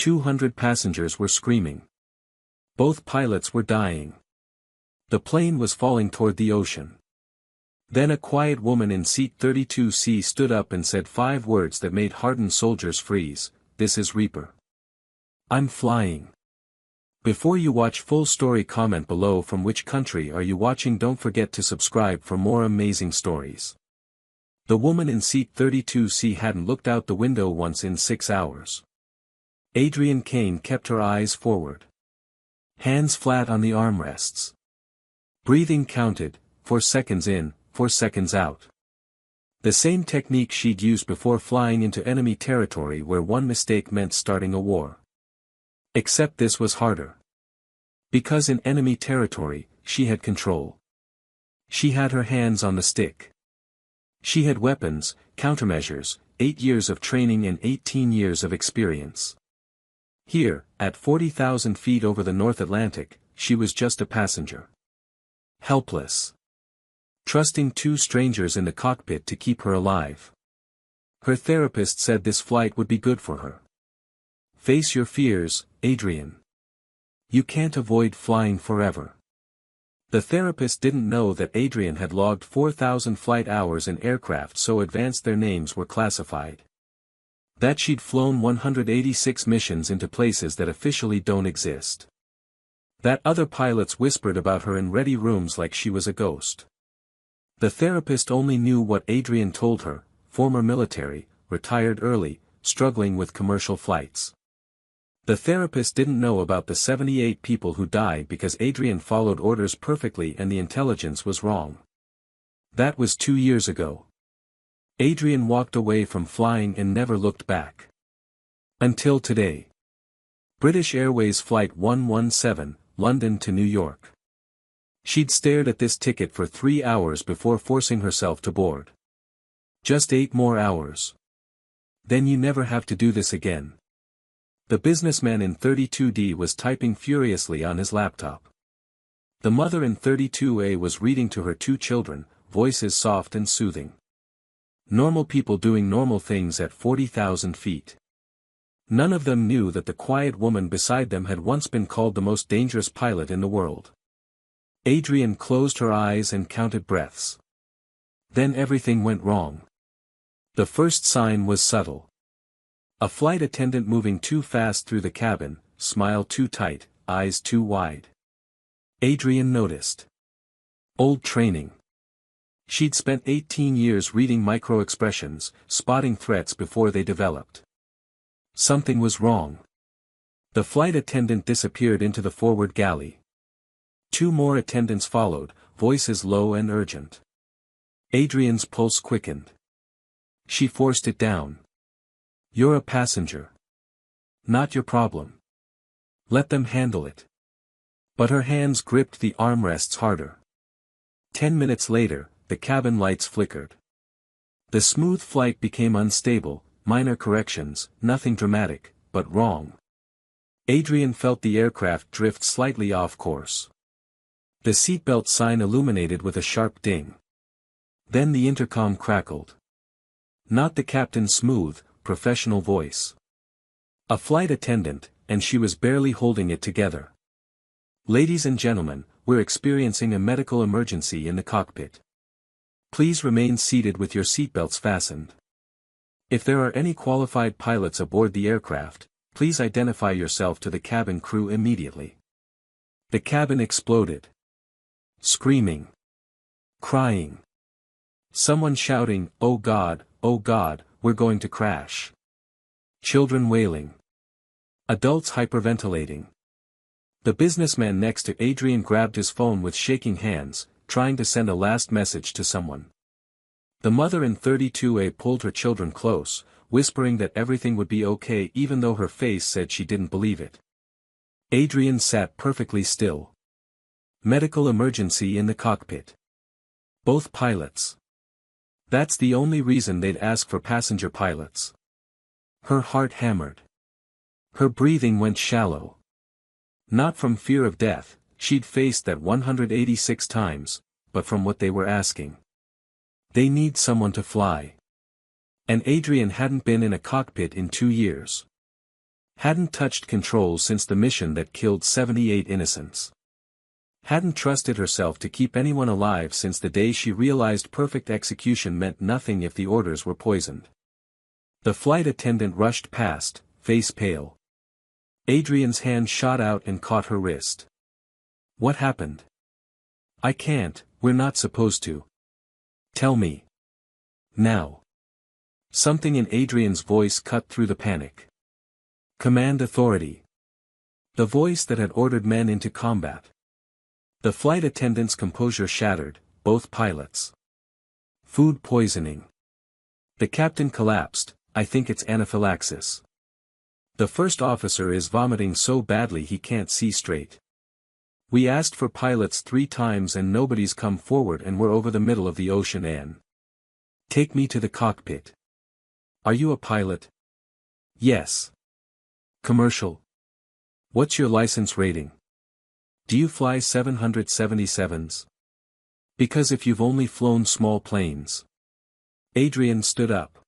200 passengers were screaming. Both pilots were dying. The plane was falling toward the ocean. Then a quiet woman in seat 32C stood up and said 5 words that made hardened soldiers freeze. This is Reaper. I'm flying. Before you watch full story, comment below from which country are you watching. Don't forget to subscribe for more amazing stories. The woman in seat 32C hadn't looked out the window once in 6 hours. Adrienne Kane kept her eyes forward. Hands flat on the armrests. Breathing counted, 4 seconds in, 4 seconds out. The same technique she'd used before flying into enemy territory where one mistake meant starting a war. Except this was harder. Because in enemy territory, she had control. She had her hands on the stick. She had weapons, countermeasures, 8 years of training and 18 years of experience. Here, at 40,000 feet over the North Atlantic, she was just a passenger. Helpless. Trusting 2 strangers in the cockpit to keep her alive. Her therapist said this flight would be good for her. Face your fears, Adrienne. You can't avoid flying forever. The therapist didn't know that Adrienne had logged 4,000 flight hours in aircraft so advanced their names were classified. That she'd flown 186 missions into places that officially don't exist. That other pilots whispered about her in ready rooms like she was a ghost. The therapist only knew what Adrienne told her, former military, retired early, struggling with commercial flights. The therapist didn't know about the 78 people who died because Adrienne followed orders perfectly and the intelligence was wrong. That was 2 years ago. Adrienne walked away from flying and never looked back. Until today. British Airways Flight 117, London to New York. She'd stared at this ticket for 3 hours before forcing herself to board. Just 8 more hours. Then you never have to do this again. The businessman in 32D was typing furiously on his laptop. The mother in 32A was reading to her 2 children, voices soft and soothing. Normal people doing normal things at 40,000 feet. None of them knew that the quiet woman beside them had once been called the most dangerous pilot in the world. Adrienne closed her eyes and counted breaths. Then everything went wrong. The first sign was subtle. A flight attendant moving too fast through the cabin, smile too tight, eyes too wide. Adrienne noticed. Old training. She'd spent 18 years reading micro-expressions, spotting threats before they developed. Something was wrong. The flight attendant disappeared into the forward galley. 2 more attendants followed, voices low and urgent. Adrienne's pulse quickened. She forced it down. You're a passenger. Not your problem. Let them handle it. But her hands gripped the armrests harder. 10 minutes later, the cabin lights flickered. The smooth flight became unstable, minor corrections, nothing dramatic, but wrong. Adrienne felt the aircraft drift slightly off course. The seatbelt sign illuminated with a sharp ding. Then the intercom crackled. Not the captain's smooth, professional voice. A flight attendant, and she was barely holding it together. Ladies and gentlemen, we're experiencing a medical emergency in the cockpit. Please remain seated with your seatbelts fastened. If there are any qualified pilots aboard the aircraft, please identify yourself to the cabin crew immediately. The cabin exploded. Screaming. Crying. Someone shouting, oh God, we're going to crash. Children wailing. Adults hyperventilating. The businessman next to Adrienne grabbed his phone with shaking hands, trying to send a last message to someone. The mother in 32A pulled her children close, whispering that everything would be okay even though her face said she didn't believe it. Adrienne sat perfectly still. Medical emergency in the cockpit. Both pilots. That's the only reason they'd ask for passenger pilots. Her heart hammered. Her breathing went shallow. Not from fear of death, she'd faced that 186 times, but from what they were asking. They need someone to fly. And Adrienne hadn't been in a cockpit in 2 years. Hadn't touched controls since the mission that killed 78 innocents. Hadn't trusted herself to keep anyone alive since the day she realized perfect execution meant nothing if the orders were poisoned. The flight attendant rushed past, face pale. Adrian's hand shot out and caught her wrist. What happened? I can't, we're not supposed to. Tell me. Now. Something in Adrian's voice cut through the panic. Command authority. The voice that had ordered men into combat. The flight attendant's composure shattered, both pilots. Food poisoning. The captain collapsed. I think it's anaphylaxis. The first officer is vomiting so badly he can't see straight. We asked for pilots 3 times and nobody's come forward and we're over the middle of the ocean and. Take me to the cockpit. Are you a pilot? Yes. Commercial. What's your license rating? Do you fly 777s? Because if you've only flown small planes. Adrian stood up.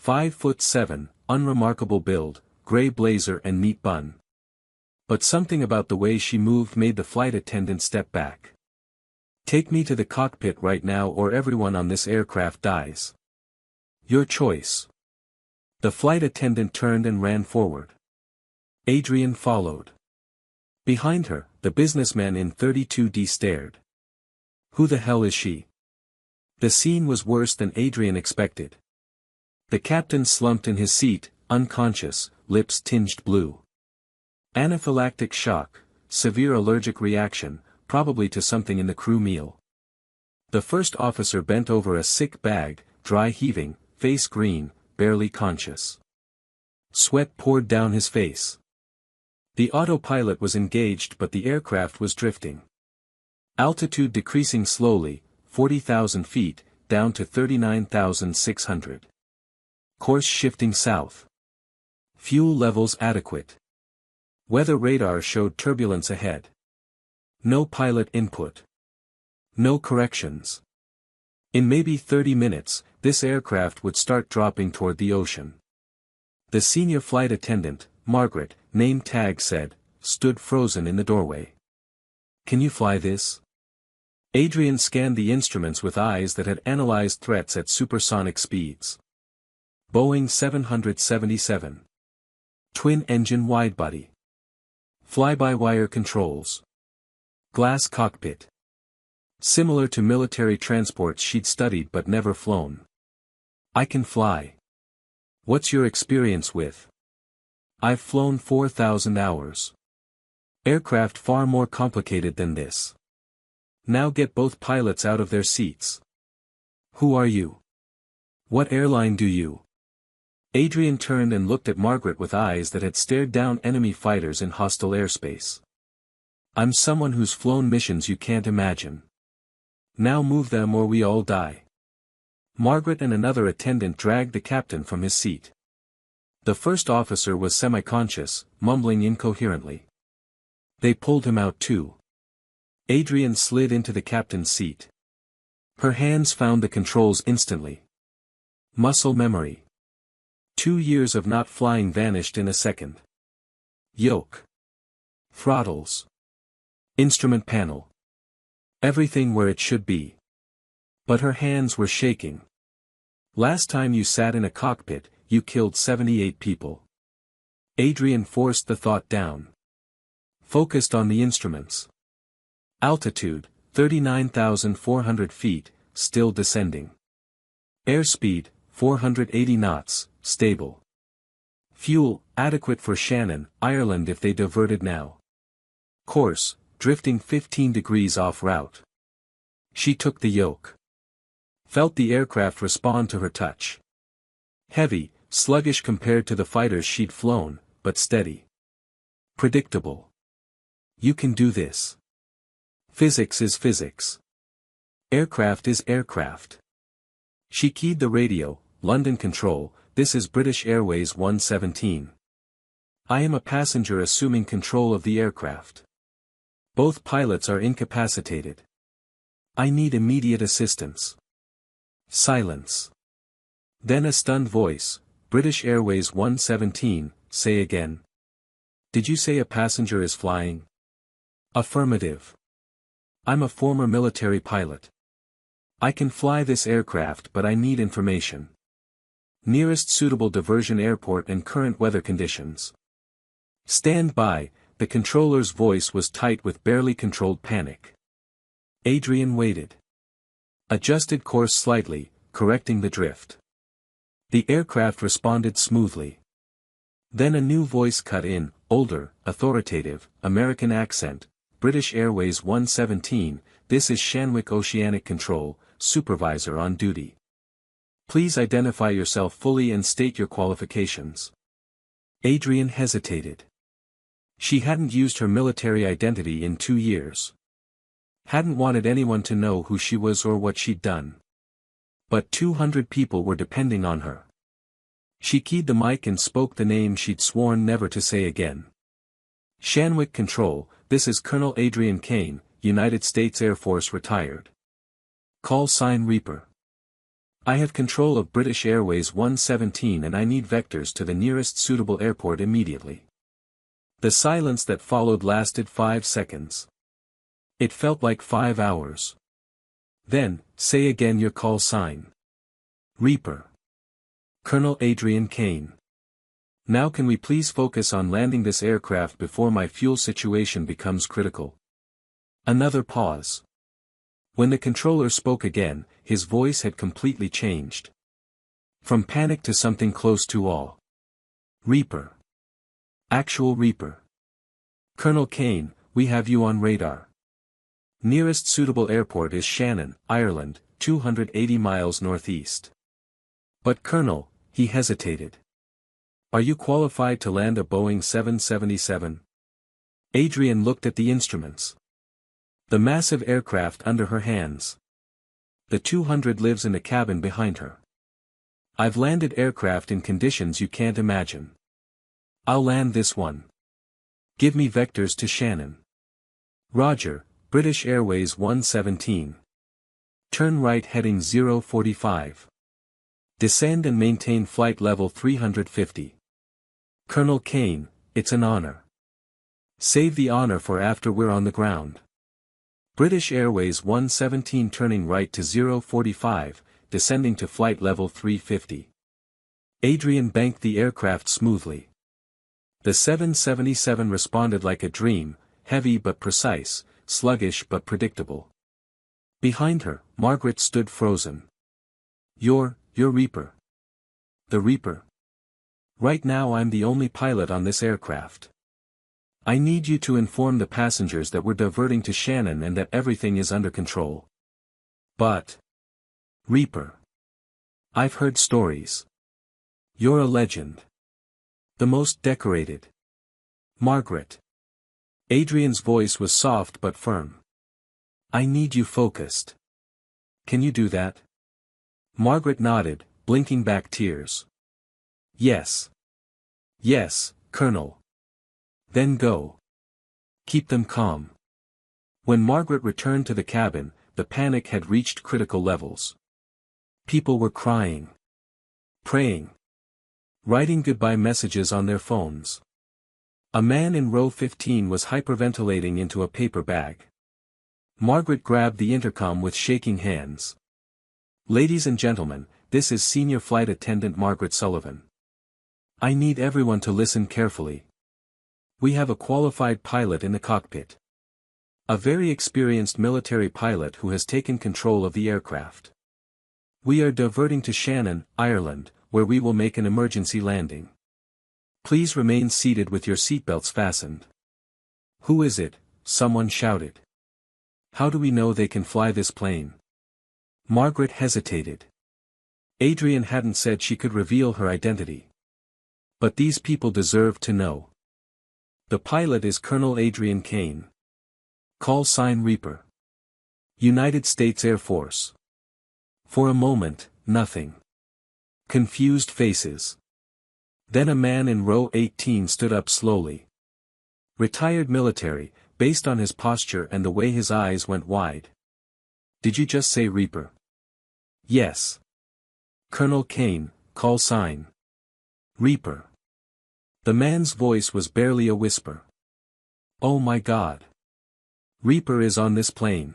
5'7", unremarkable build, gray blazer and neat bun. But something about the way she moved made the flight attendant step back. Take me to the cockpit right now or everyone on this aircraft dies. Your choice. The flight attendant turned and ran forward. Adrian followed. Behind her, the businessman in 32D stared. Who the hell is she? The scene was worse than Adrian expected. The captain slumped in his seat, unconscious, lips tinged blue. Anaphylactic shock, severe allergic reaction, probably to something in the crew meal. The first officer bent over a sick bag, dry heaving, face green, barely conscious. Sweat poured down his face. The autopilot was engaged but the aircraft was drifting. Altitude decreasing slowly, 40,000 feet, down to 39,600. Course shifting south. Fuel levels adequate. Weather radar showed turbulence ahead. No pilot input. No corrections. In maybe 30 minutes, this aircraft would start dropping toward the ocean. The senior flight attendant, Margaret, name tag said, stood frozen in the doorway. Can you fly this? Adrian scanned the instruments with eyes that had analyzed threats at supersonic speeds. Boeing 777. Twin-engine widebody. Fly-by-wire controls. Glass cockpit. Similar to military transports she'd studied but never flown. I can fly. What's your experience with? I've flown 4,000 hours. Aircraft far more complicated than this. Now get both pilots out of their seats. Who are you? What airline do you? Adrian turned and looked at Margaret with eyes that had stared down enemy fighters in hostile airspace. I'm someone who's flown missions you can't imagine. Now move them or we all die. Margaret and another attendant dragged the captain from his seat. The first officer was semi-conscious, mumbling incoherently. They pulled him out too. Adrian slid into the captain's seat. Her hands found the controls instantly. Muscle memory. 2 years of not flying vanished in a second. Yoke. Throttles. Instrument panel. Everything where it should be. But her hands were shaking. Last time you sat in a cockpit, you killed 78 people. Adrian forced the thought down. Focused on the instruments. Altitude, 39,400 feet, still descending. Airspeed, 480 knots, stable. Fuel, adequate for Shannon, Ireland if they diverted now. Course, drifting 15 degrees off route. She took the yoke. Felt the aircraft respond to her touch. Heavy, sluggish compared to the fighters she'd flown, but steady. Predictable. You can do this. Physics is physics. Aircraft is aircraft. She keyed the radio, London control, this is British Airways 117. I am a passenger assuming control of the aircraft. Both pilots are incapacitated. I need immediate assistance. Silence. Then a stunned voice, British Airways 117, say again. Did you say a passenger is flying? Affirmative. I'm a former military pilot. I can fly this aircraft, but I need information. Nearest suitable diversion airport and current weather conditions. Stand by. The controller's voice was tight with barely controlled panic. Adrian waited. Adjusted course slightly, correcting the drift. The aircraft responded smoothly. Then a new voice cut in, older, authoritative, American accent. British Airways 117, this is Shanwick Oceanic Control, supervisor on duty. Please identify yourself fully and state your qualifications. Adrian hesitated. She hadn't used her military identity in 2 years. Hadn't wanted anyone to know who she was or what she'd done. But 200 people were depending on her. She keyed the mic and spoke the name she'd sworn never to say again. Shanwick Control, this is Colonel Adrian Kane, United States Air Force retired. Call sign Reaper. I have control of British Airways 117 and I need vectors to the nearest suitable airport immediately. The silence that followed lasted 5 seconds. It felt like 5 hours. Then, say again your call sign. Reaper. Colonel Adrian Kane. Now can we please focus on landing this aircraft before my fuel situation becomes critical? Another pause. When the controller spoke again, his voice had completely changed. From panic to something close to awe. Reaper. Actual Reaper. Colonel Kane, we have you on radar. Nearest suitable airport is Shannon, Ireland, 280 miles northeast. But Colonel, he hesitated. Are you qualified to land a Boeing 777? Adrian looked at the instruments. The massive aircraft under her hands. The 200 lives in the cabin behind her. I've landed aircraft in conditions you can't imagine. I'll land this one. Give me vectors to Shannon. Roger, British Airways 117. Turn right heading 045. Descend and maintain flight level 350. Colonel Kane, it's an honor. Save the honor for after we're on the ground. British Airways 117 turning right to 045, descending to flight level 350. Adrian banked the aircraft smoothly. The 777 responded like a dream, heavy but precise, sluggish but predictable. Behind her, Margaret stood frozen. You're Reaper. The Reaper. Right now I'm the only pilot on this aircraft. I need you to inform the passengers that we're diverting to Shannon and that everything is under control. But... Reaper. I've heard stories. You're a legend. The most decorated. Margaret. Adrian's voice was soft but firm. I need you focused. Can you do that? Margaret nodded, blinking back tears. Yes. Yes, Colonel. Then go. Keep them calm. When Margaret returned to the cabin, the panic had reached critical levels. People were crying. Praying. Writing goodbye messages on their phones. A man in row 15 was hyperventilating into a paper bag. Margaret grabbed the intercom with shaking hands. Ladies and gentlemen, this is Senior Flight Attendant Margaret Sullivan. I need everyone to listen carefully. We have a qualified pilot in the cockpit. A very experienced military pilot who has taken control of the aircraft. We are diverting to Shannon, Ireland, where we will make an emergency landing. Please remain seated with your seatbelts fastened. Who is it? Someone shouted. How do we know they can fly this plane? Margaret hesitated. Adrian hadn't said she could reveal her identity. But these people deserved to know. The pilot is Colonel Adrian Kane. Call sign Reaper. United States Air Force. For a moment, nothing. Confused faces. Then a man in row 18 stood up slowly. Retired military, based on his posture and the way his eyes went wide. Did you just say Reaper? Yes. Colonel Kane, call sign. Reaper. The man's voice was barely a whisper. "Oh my God. Reaper is on this plane."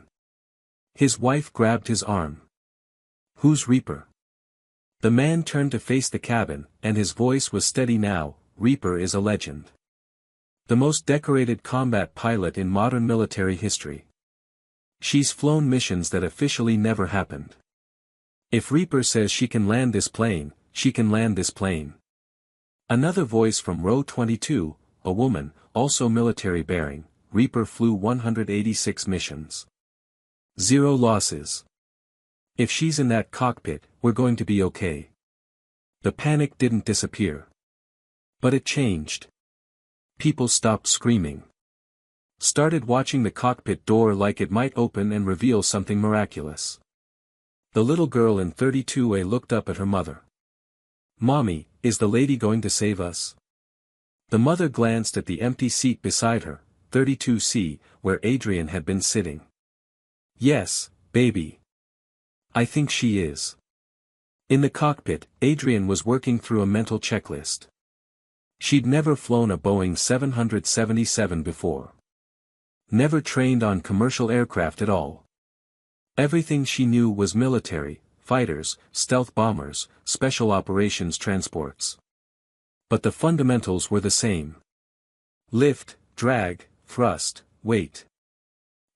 His wife grabbed his arm. "Who's Reaper?" The man turned to face the cabin, and his voice was steady now. "Reaper is a legend. The most decorated combat pilot in modern military history. She's flown missions that officially never happened. If Reaper says she can land this plane, she can land this plane." Another voice from row 22, a woman, also military bearing. "Reaper flew 186 missions. 0 losses. If she's in that cockpit, we're going to be okay." The panic didn't disappear. But it changed. People stopped screaming. Started watching the cockpit door like it might open and reveal something miraculous. The little girl in 32A looked up at her mother. "Mommy, is the lady going to save us?" The mother glanced at the empty seat beside her, 32C, where Adrian had been sitting. "Yes, baby. I think she is." In the cockpit, Adrian was working through a mental checklist. She'd never flown a Boeing 777 before. Never trained on commercial aircraft at all. Everything she knew was military, fighters, stealth bombers, special operations transports. But the fundamentals were the same. Lift, drag, thrust, weight.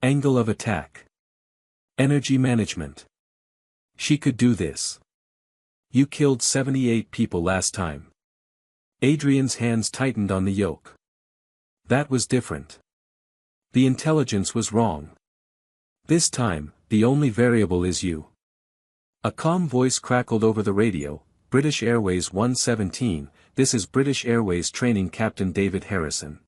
Angle of attack. Energy management. She could do this. "You killed 78 people last time." Adrian's hands tightened on the yoke. That was different. The intelligence was wrong. This time, the only variable is you. A calm voice crackled over the radio. "British Airways 117, this is British Airways Training Captain David Harrison.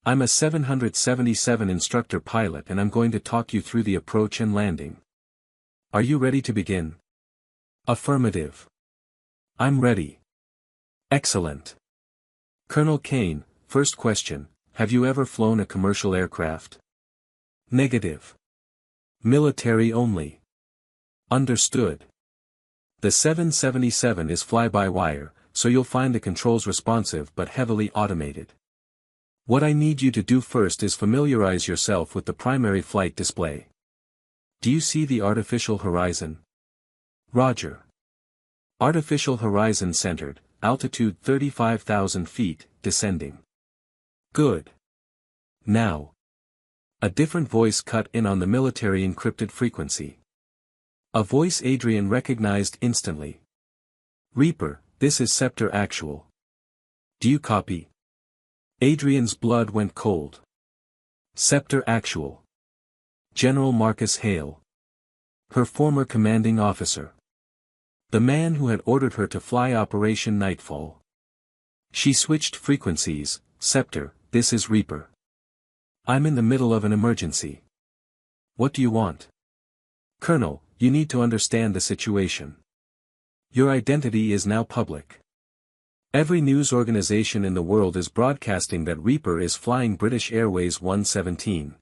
I'm a 777 instructor pilot and I'm going to talk you through the approach and landing. Are you ready to begin?" "Affirmative. I'm ready." "Excellent. Colonel Kane, first question, have you ever flown a commercial aircraft?" "Negative. Military only." "Understood. The 777 is fly-by-wire, so you'll find the controls responsive but heavily automated. What I need you to do first is familiarize yourself with the primary flight display. Do you see the artificial horizon?" "Roger. Artificial horizon centered, altitude 35,000 feet, descending." "Good. Now." A different voice cut in on the military encrypted frequency. A voice Adrian recognized instantly. "Reaper, this is Scepter Actual. Do you copy?" Adrian's blood went cold. Scepter Actual. General Marcus Hale. Her former commanding officer. The man who had ordered her to fly Operation Nightfall. She switched frequencies. "Scepter, this is Reaper. I'm in the middle of an emergency. What do you want?" "Colonel, you need to understand the situation. Your identity is now public. Every news organization in the world is broadcasting that Reaper is flying British Airways 117.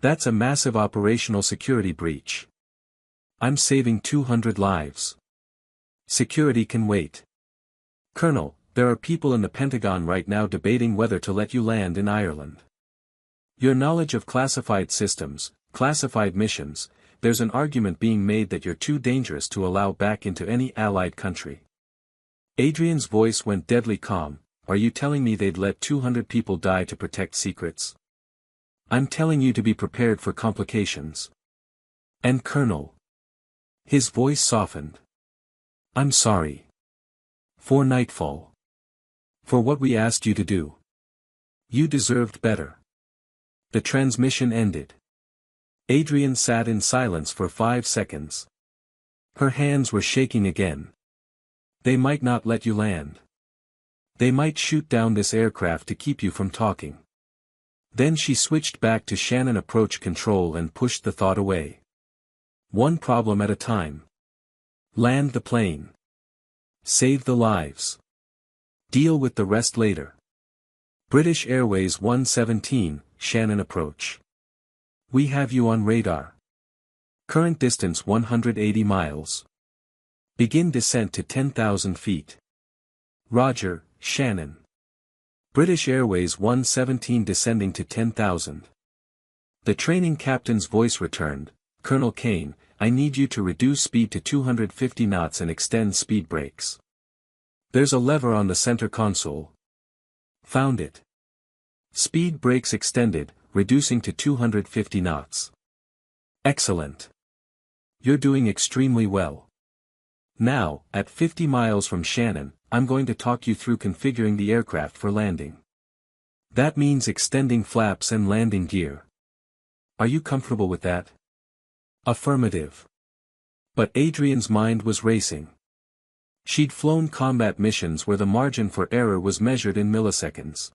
That's a massive operational security breach. I'm saving 200 lives. Security can wait. Colonel, there are people in the Pentagon right now debating whether to let you land in Ireland. Your knowledge of classified systems, classified missions, there's an argument being made that you're too dangerous to allow back into any allied country." Adrian's voice went deadly calm. "Are you telling me they'd let 200 people die to protect secrets? I'm telling you to be prepared for complications. And Colonel." His voice softened. "I'm sorry. For Nightfall. For what we asked you to do. You deserved better." The transmission ended. Adrian sat in silence for 5 seconds. Her hands were shaking again. "They might not let you land. They might shoot down this aircraft to keep you from talking." Then she switched back to Shannon approach control and pushed the thought away. One problem at a time. Land the plane. Save the lives. Deal with the rest later. British Airways 117, Shannon approach. We have you on radar. Current distance 180 miles. Begin descent to 10,000 feet. Roger, Shannon. British Airways 117 descending to 10,000. The training captain's voice returned, Colonel Kane, I need you to reduce speed to 250 knots and extend speed brakes. There's a lever on the center console. Found it. Speed brakes extended, reducing to 250 knots. Excellent. You're doing extremely well. Now, at 50 miles from Shannon, I'm going to talk you through configuring the aircraft for landing. That means extending flaps and landing gear. Are you comfortable with that? Affirmative. But Adrian's mind was racing. She'd flown combat missions where the margin for error was measured in milliseconds.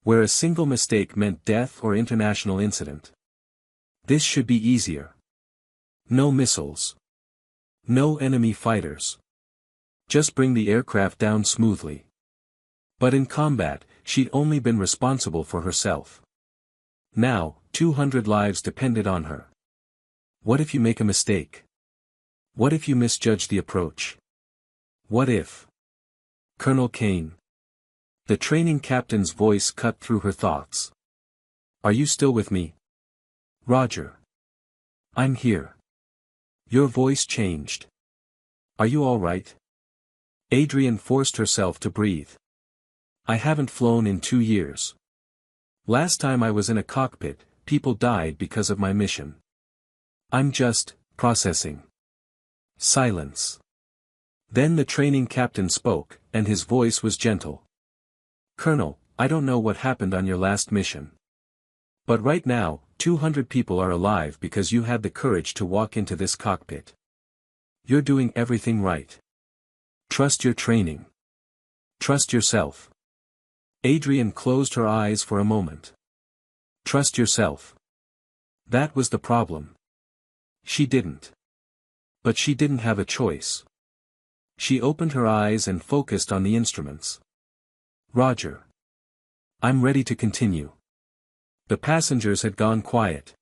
Where a single mistake meant death or international incident. This should be easier. No missiles. No enemy fighters. Just bring the aircraft down smoothly. But in combat, she'd only been responsible for herself. Now, 200 lives depended on her. What if you make a mistake? What if you misjudge the approach? What if? Colonel Kane. The training captain's voice cut through her thoughts. Are you still with me? Roger. I'm here. Your voice changed. Are you all right? Adrian forced herself to breathe. I haven't flown in 2 years. Last time I was in a cockpit, people died because of my mission. I'm just processing. Silence. Then the training captain spoke, and his voice was gentle. Colonel, I don't know what happened on your last mission. But right now, 200 people are alive because you had the courage to walk into this cockpit. You're doing everything right. Trust your training. Trust yourself. Adrian closed her eyes for a moment. Trust yourself. That was the problem. She didn't. But she didn't have a choice. She opened her eyes and focused on the instruments. Roger. I'm ready to continue. The passengers had gone quiet.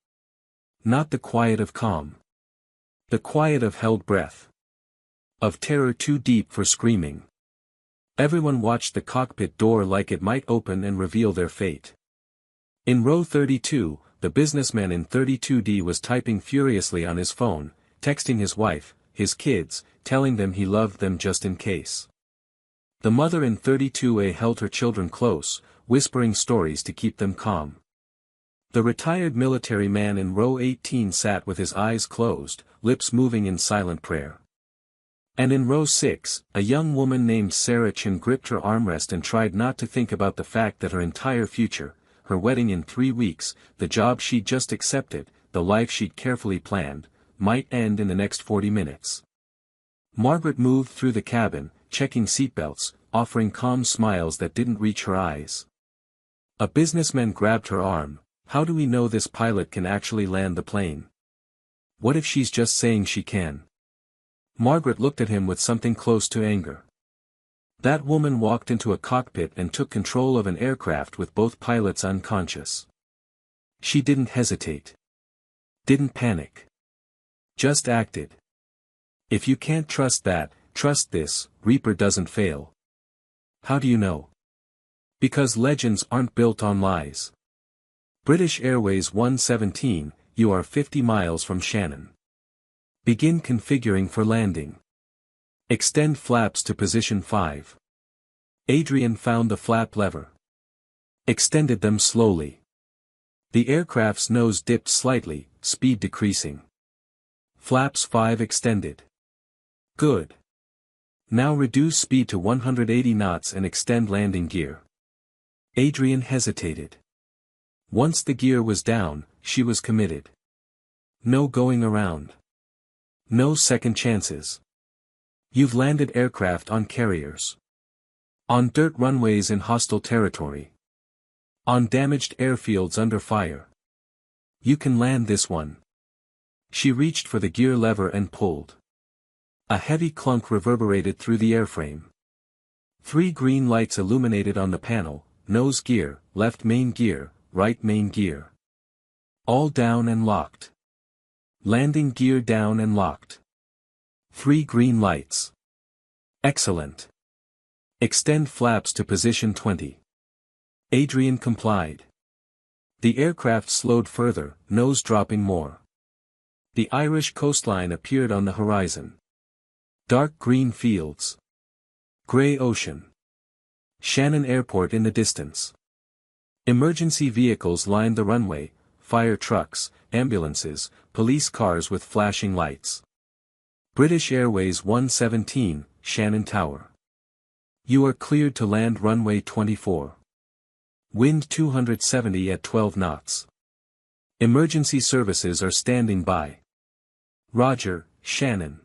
Not the quiet of calm. The quiet of held breath. Of terror too deep for screaming. Everyone watched the cockpit door like it might open and reveal their fate. In row 32, the businessman in 32D was typing furiously on his phone, texting his wife, his kids, telling them he loved them just in case. The mother in 32A held her children close, whispering stories to keep them calm. The retired military man in row 18 sat with his eyes closed, lips moving in silent prayer. And in row 6, a young woman named Sarah Chin gripped her armrest and tried not to think about the fact that her entire future, her wedding in 3 weeks, the job she'd just accepted, the life she'd carefully planned, might end in the next 40 minutes. Margaret moved through the cabin, checking seatbelts, offering calm smiles that didn't reach her eyes. A businessman grabbed her arm. How do we know this pilot can actually land the plane? What if she's just saying she can? Margaret looked at him with something close to anger. That woman walked into a cockpit and took control of an aircraft with both pilots unconscious. She didn't hesitate. Didn't panic. Just acted. If you can't trust that, trust this, Reaper doesn't fail. How do you know? Because legends aren't built on lies. British Airways 117, you are 50 miles from Shannon. Begin configuring for landing. Extend flaps to position 5. Adrian found the flap lever. Extended them slowly. The aircraft's nose dipped slightly, speed decreasing. Flaps 5 extended. Good. Now reduce speed to 180 knots and extend landing gear. Adrian hesitated. Once the gear was down, she was committed. No going around. No second chances. You've landed aircraft on carriers. On dirt runways in hostile territory. On damaged airfields under fire. You can land this one. She reached for the gear lever and pulled. A heavy clunk reverberated through the airframe. 3 green lights illuminated on the panel, nose gear, left main gear, right main gear. All down and locked. Landing gear down and locked. 3 green lights. Excellent. Extend flaps to position 20. Adrian complied. The aircraft slowed further, nose dropping more. The Irish coastline appeared on the horizon. Dark green fields. Grey ocean. Shannon Airport in the distance. Emergency vehicles lined the runway, fire trucks, ambulances, police cars with flashing lights. British Airways 117, Shannon Tower. You are cleared to land runway 24. Wind 270 at 12 knots. Emergency services are standing by. Roger, Shannon.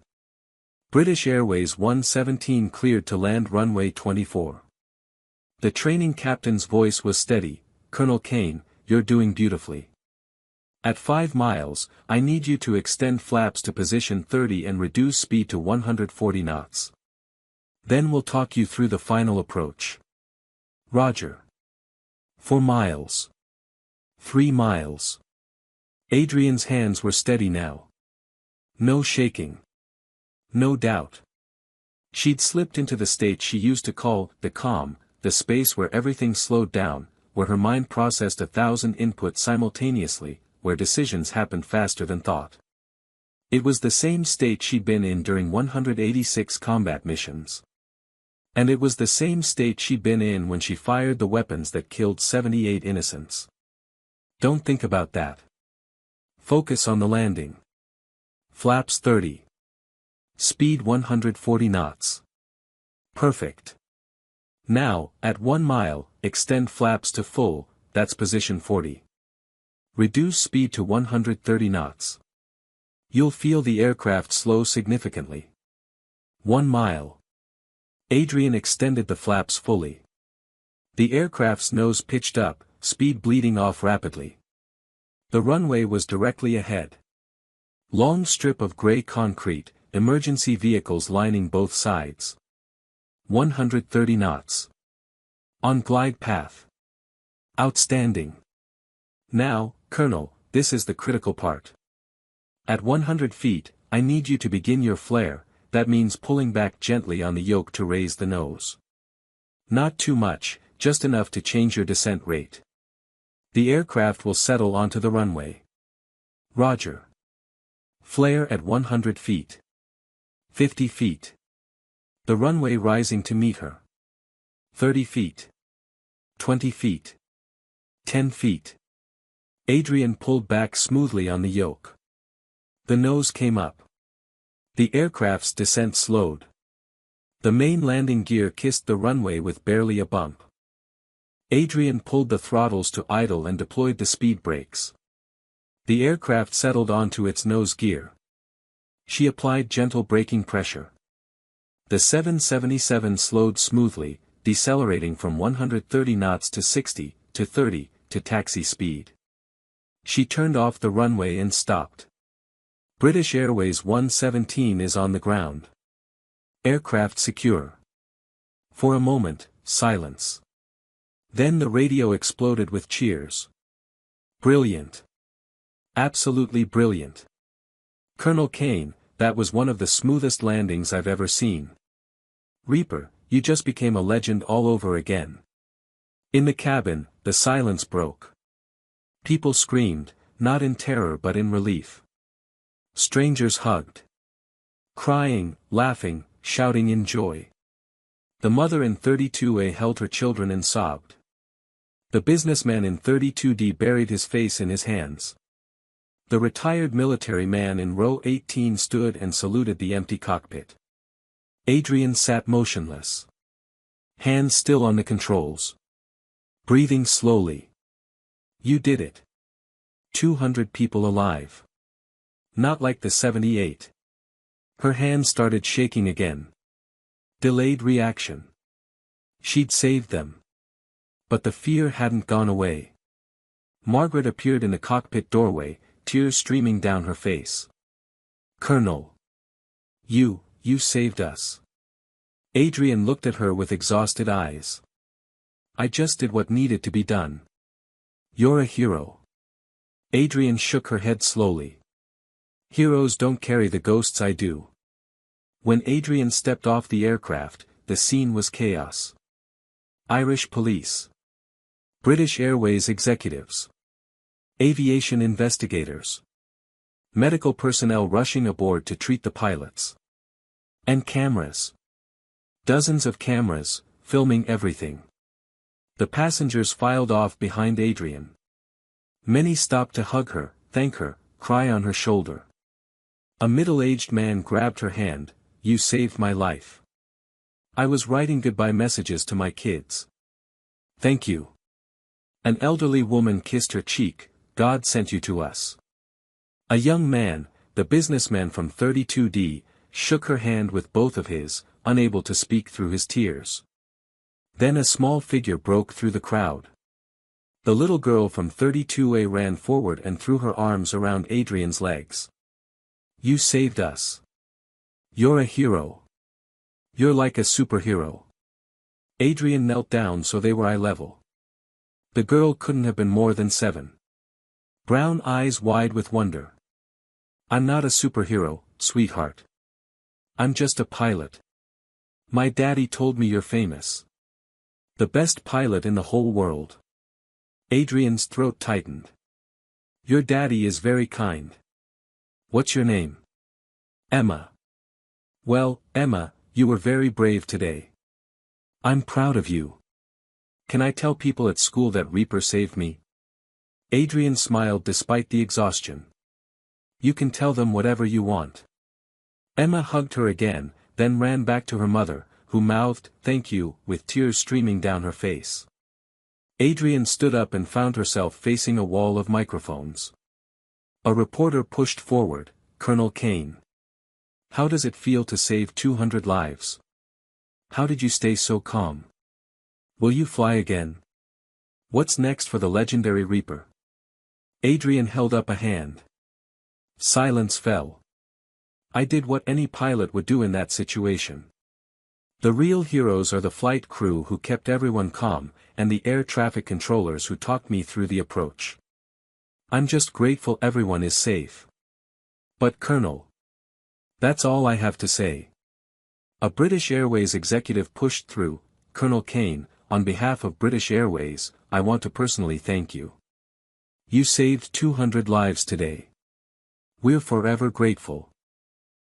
British Airways 117 cleared to land runway 24. The training captain's voice was steady. Colonel Kane, you're doing beautifully. At 5 miles, I need you to extend flaps to position 30 and reduce speed to 140 knots. Then we'll talk you through the final approach. Roger. 4 miles. 3 miles. Adrian's hands were steady now. No shaking. No doubt. She'd slipped into the state she used to call the calm, the space where everything slowed down, where her mind processed 1,000 inputs simultaneously, where decisions happened faster than thought. It was the same state she'd been in during 186 combat missions. And it was the same state she'd been in when she fired the weapons that killed 78 innocents. Don't think about that. Focus on the landing. Flaps 30. Speed 140 knots. Perfect. Now, at 1 mile, extend flaps to full, that's position 40. Reduce speed to 130 knots. You'll feel the aircraft slow significantly. 1 mile. Adrian extended the flaps fully. The aircraft's nose pitched up, speed bleeding off rapidly. The runway was directly ahead. Long strip of gray concrete, emergency vehicles lining both sides. 130 knots. On glide path. Outstanding. Now, Colonel, this is the critical part. At 100 feet, I need you to begin your flare, that means pulling back gently on the yoke to raise the nose. Not too much, just enough to change your descent rate. The aircraft will settle onto the runway. Roger. Flare at 100 feet. 50 feet. The runway rising to meet her. 30 feet. 20 feet. 10 feet. Adrian pulled back smoothly on the yoke. The nose came up. The aircraft's descent slowed. The main landing gear kissed the runway with barely a bump. Adrian pulled the throttles to idle and deployed the speed brakes. The aircraft settled onto its nose gear. She applied gentle braking pressure. The 777 slowed smoothly, decelerating from 130 knots to 60, to 30, to taxi speed. She turned off the runway and stopped. British Airways 117 is on the ground. Aircraft secure. For a moment, silence. Then the radio exploded with cheers. Brilliant. Absolutely brilliant. Colonel Kane, that was one of the smoothest landings I've ever seen. Reaper, you just became a legend all over again. In the cabin, the silence broke. People screamed, not in terror but in relief. Strangers hugged. Crying, laughing, shouting in joy. The mother in 32A held her children and sobbed. The businessman in 32D buried his face in his hands. The retired military man in row 18 stood and saluted the empty cockpit. Adrian sat motionless. Hands still on the controls. Breathing slowly. You did it. 200 people alive. Not like the 78. Her hands started shaking again. Delayed reaction. She'd saved them. But the fear hadn't gone away. Margaret appeared in the cockpit doorway, tears streaming down her face. Colonel. You saved us. Adrian looked at her with exhausted eyes. I just did what needed to be done. You're a hero. Adrian shook her head slowly. Heroes don't carry the ghosts I do. When Adrian stepped off the aircraft, the scene was chaos. Irish police. British Airways executives. Aviation investigators. Medical personnel rushing aboard to treat the pilots. And cameras. Dozens of cameras, filming everything. The passengers filed off behind Adrian. Many stopped to hug her, thank her, cry on her shoulder. A middle-aged man grabbed her hand, "You saved my life. I was writing goodbye messages to my kids. Thank you." An elderly woman kissed her cheek, "God sent you to us." A young man, the businessman from 32D, shook her hand with both of his, unable to speak through his tears. Then a small figure broke through the crowd. The little girl from 32A ran forward and threw her arms around Adrian's legs. "You saved us. You're a hero. You're like a superhero." Adrian knelt down so they were eye level. The girl couldn't have been more than 7. Brown eyes wide with wonder. "I'm not a superhero, sweetheart. I'm just a pilot. My daddy told me you're famous. The best pilot in the whole world." Adrian's throat tightened. "Your daddy is very kind. What's your name?" "Emma." "Well, Emma, you were very brave today. I'm proud of you. Can I tell people at school that Reaper saved me?" Adrian smiled despite the exhaustion. "You can tell them whatever you want." Emma hugged her again, then ran back to her mother, who mouthed, "Thank you," with tears streaming down her face. Adrian stood up and found herself facing a wall of microphones. A reporter pushed forward, "Colonel Kane. How does it feel to save 200 lives? How did you stay so calm? Will you fly again? What's next for the legendary Reaper?" Adrian held up a hand. Silence fell. "I did what any pilot would do in that situation. The real heroes are the flight crew who kept everyone calm, and the air traffic controllers who talked me through the approach. I'm just grateful everyone is safe. But Colonel, that's all I have to say." A British Airways executive pushed through, "Colonel Kane, on behalf of British Airways, I want to personally thank you. You saved 200 lives today. We're forever grateful.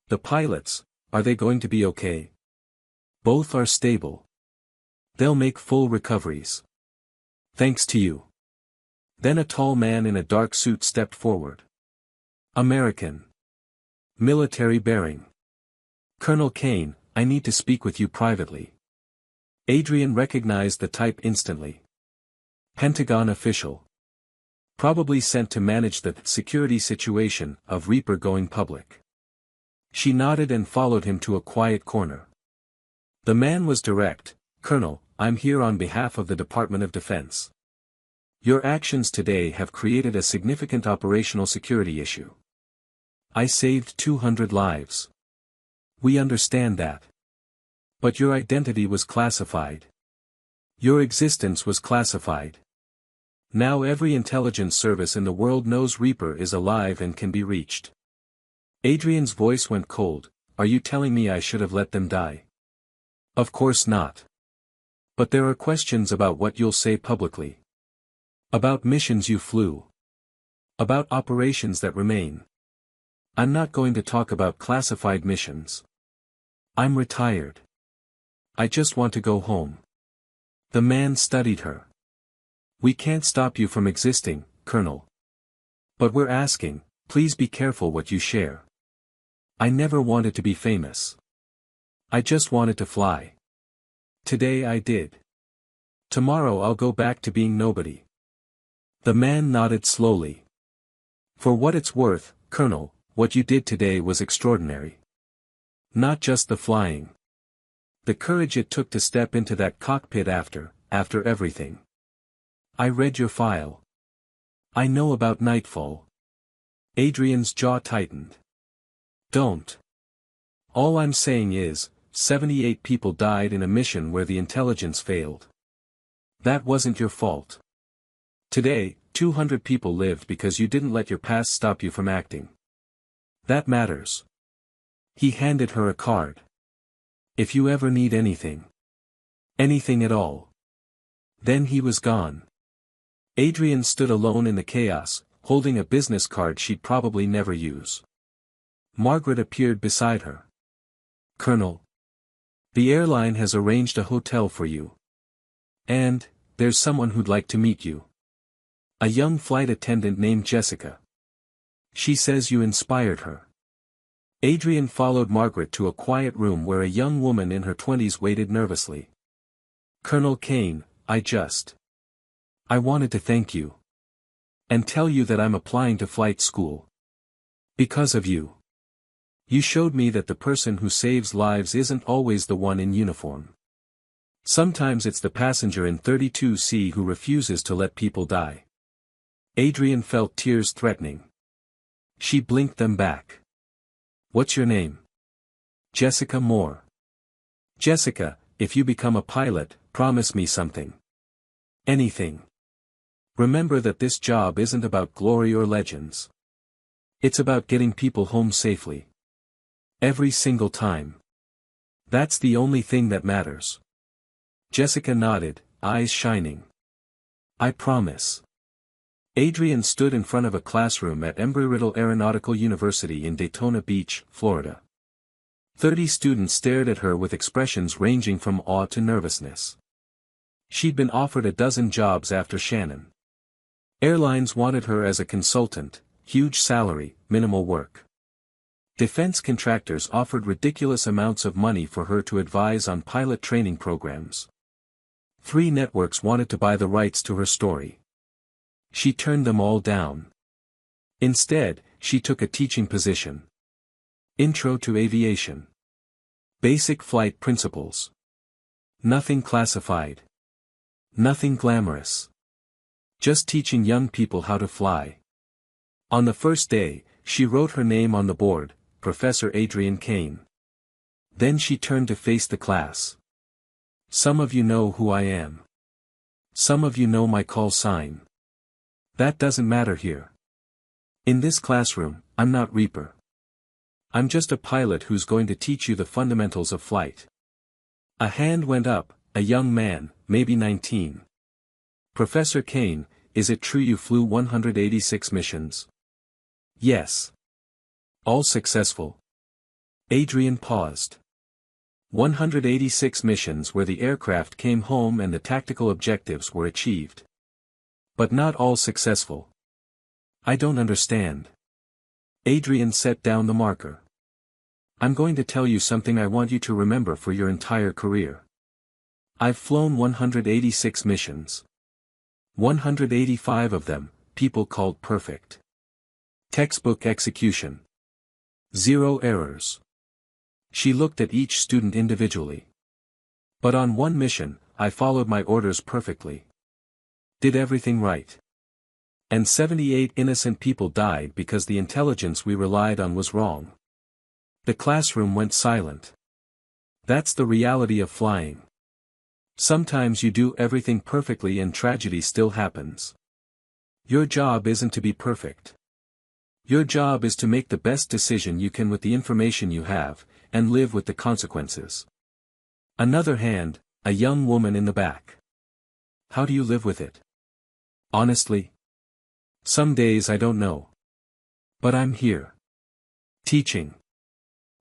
The pilots, are they going to be okay?" "Both are stable. They'll make full recoveries. Thanks to you." Then a tall man in a dark suit stepped forward. "American. Military bearing. Colonel Kane, I need to speak with you privately." Adrian recognized the type instantly. Pentagon official. Probably sent to manage the security situation of Reaper going public. She nodded and followed him to a quiet corner. The man was direct, "Colonel, I'm here on behalf of the Department of Defense. Your actions today have created a significant operational security issue. I saved 200 lives. We understand that. But your identity was classified. Your existence was classified. Now every intelligence service in the world knows Reaper is alive and can be reached." Adrian's voice went cold. "Are you telling me I should have let them die?" "Of course not. But there are questions about what you'll say publicly. About missions you flew. About operations that remain. I'm not going to talk about classified missions. I'm retired. I just want to go home." The man studied her. "We can't stop you from existing, Colonel. But we're asking, please be careful what you share. I never wanted to be famous. I just wanted to fly. Today I did. Tomorrow I'll go back to being nobody." The man nodded slowly. "For what it's worth, Colonel, what you did today was extraordinary. Not just the flying. The courage it took to step into that cockpit after everything. I read your file. I know about Nightfall." Adrian's jaw tightened. "Don't. All I'm saying is, 78 people died in a mission where the intelligence failed. That wasn't your fault. Today, 200 people lived because you didn't let your past stop you from acting. That matters." He handed her a card. "If you ever need anything. Anything at all." Then he was gone. Adrian stood alone in the chaos, holding a business card she'd probably never use. Margaret appeared beside her. "Colonel. The airline has arranged a hotel for you. And, there's someone who'd like to meet you. A young flight attendant named Jessica. She says you inspired her." Adrian followed Margaret to a quiet room where a young woman in her 20s waited nervously. "Colonel Kane, I wanted to thank you. And tell you that I'm applying to flight school. Because of you. You showed me that the person who saves lives isn't always the one in uniform. Sometimes it's the passenger in 32C who refuses to let people die." Adrian felt tears threatening. She blinked them back. "What's your name?" "Jessica Moore." "Jessica, if you become a pilot, promise me something." "Anything. Remember that this job isn't about glory or legends. It's about getting people home safely. Every single time. That's the only thing that matters." Jessica nodded, eyes shining. "I promise." Adrian stood in front of a classroom at Embry-Riddle Aeronautical University in Daytona Beach, Florida. 30 students stared at her with expressions ranging from awe to nervousness. She'd been offered a dozen jobs after Shannon. Airlines wanted her as a consultant, huge salary, minimal work. Defense contractors offered ridiculous amounts of money for her to advise on pilot training programs. 3 networks wanted to buy the rights to her story. She turned them all down. Instead, she took a teaching position. Intro to Aviation. Basic Flight Principles. Nothing classified. Nothing glamorous. Just teaching young people how to fly. On the first day, she wrote her name on the board, Professor Adrian Kane. Then she turned to face the class. "Some of you know who I am. Some of you know my call sign. That doesn't matter here. In this classroom, I'm not Reaper. I'm just a pilot who's going to teach you the fundamentals of flight." A hand went up, a young man, maybe 19. "Professor Kane, is it true you flew 186 missions?" "Yes. All successful." Adrian paused. 186 missions where the aircraft came home and the tactical objectives were achieved. But not all successful. "I don't understand." Adrian set down the marker. "I'm going to tell you something I want you to remember for your entire career. I've flown 186 missions. 185 of them, people called perfect. Textbook execution. 0 errors." She looked at each student individually. "But on one mission, I followed my orders perfectly. Did everything right. And 78 innocent people died because the intelligence we relied on was wrong." The classroom went silent. That's the reality of flying. Sometimes you do everything perfectly and tragedy still happens. Your job isn't to be perfect. Your job is to make the best decision you can with the information you have, and live with the consequences. Another hand, a young woman in the back. "How do you live with it?" "Honestly? Some days I don't know. But I'm here. Teaching.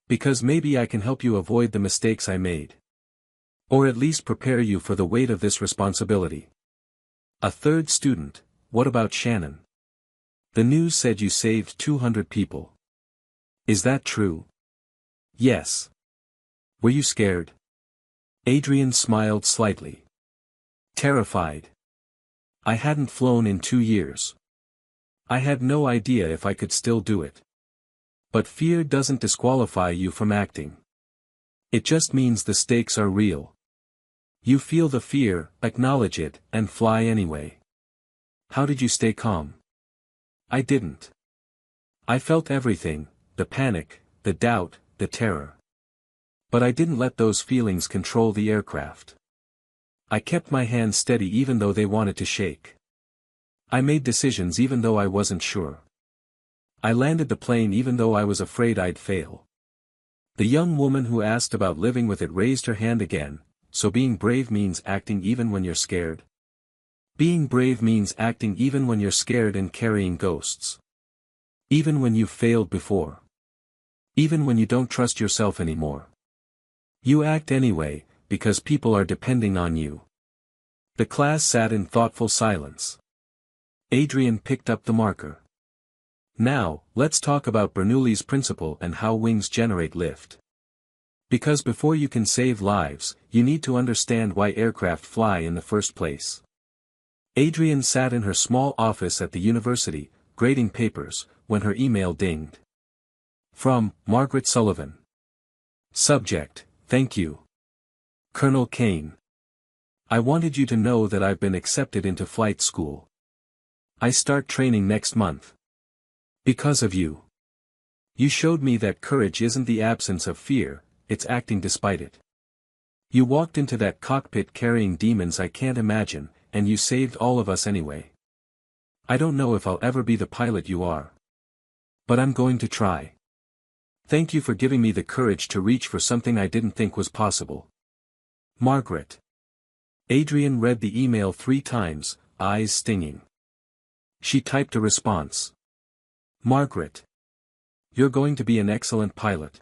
Because maybe I can help you avoid the mistakes I made. Or at least prepare you for the weight of this responsibility." A third student, "What about Shannon? The news said you saved 200 people. Is that true?" "Yes." "Were you scared?" Adrian smiled slightly. "Terrified. I hadn't flown in 2 years. I had no idea if I could still do it. But fear doesn't disqualify you from acting. It just means the stakes are real. You feel the fear, acknowledge it, and fly anyway." "How did you stay calm?" "I didn't. I felt everything, the panic, the doubt, the terror. But I didn't let those feelings control the aircraft. I kept my hands steady even though they wanted to shake. I made decisions even though I wasn't sure. I landed the plane even though I was afraid I'd fail." The young woman who asked about living with it raised her hand again. "So being brave means acting even when you're scared?" Being brave means acting even when you're scared and carrying ghosts. Even when you've failed before. Even when you don't trust yourself anymore. You act anyway, because people are depending on you. The class sat in thoughtful silence. Adrian picked up the marker. Now, let's talk about Bernoulli's principle and how wings generate lift. Because before you can save lives, you need to understand why aircraft fly in the first place. Adrian sat in her small office at the university, grading papers, when her email dinged. From Margaret Sullivan. Subject: Thank you, Colonel Kane. I wanted you to know that I've been accepted into flight school. I start training next month. Because of you. You showed me that courage isn't the absence of fear, it's acting despite it. You walked into that cockpit carrying demons I can't imagine, and you saved all of us anyway. I don't know if I'll ever be the pilot you are. But I'm going to try. Thank you for giving me the courage to reach for something I didn't think was possible. Margaret. Adrian read the email 3 times, eyes stinging. She typed a response. Margaret. You're going to be an excellent pilot.